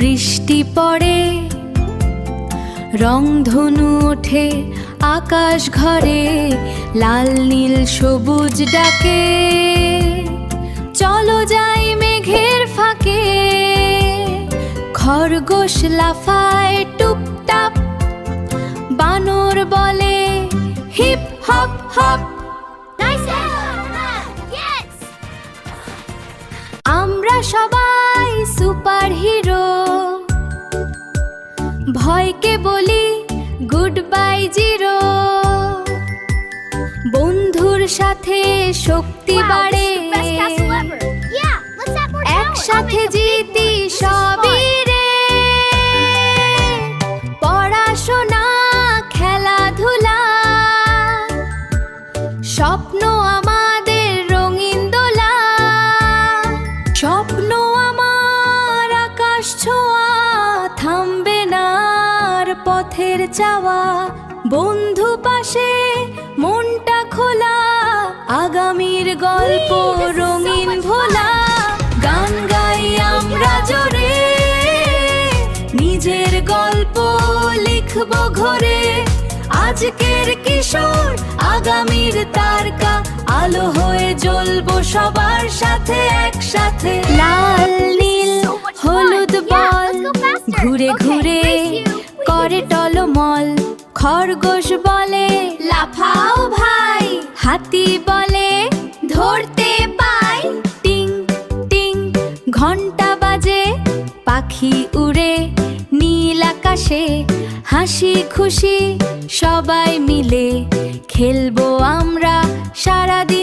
বৃষ্টি পড়ে, রংধনু ওঠে আকাশ ঘরে, লাল নীল সবুজ ডাকে, চলো যাই মেঘের ফাঁকে। খরগোশ লাফায় টুপটাপ, বানর বলে হিপ হপ হপ। আমরা সবাই সুপার হিরো, ভয়কে বলি গুড বাই জিরো। বন্ধুর সাথে শক্তি বাড়ে, একসাথে জিতি সবই রে। পড়াশোনা খেলাধুলা, স্বপ্ন আমাদের রঙিন দোলা। স্বপ্ন আমার আকাশ ছোঁয়া, থামবে না আর পথের চাওয়া। বন্ধু পাশে মনটা খোলা, আগামীর গল্প রঙিন ভোলা। গান গাই আমরা জোরে, নিজের গল্প লিখবো ঘরে। আজকের কিশোর আগামীর তারকা, আলো হয়ে জ্বলবো সবার সাথে একসাথে। লাল নীল হলুদ বল ঘুরে ঘুরে করে টলমল। খরগোশ বলে লাফাও ভাই, হাতি বলে ধরতে পাই। টিং টিং ঘন্টা বাজে, পাখি উড়ে নীল আকাশে। হাসি খুশি সবাই মিলে খেলবো আমরা সারাদিন।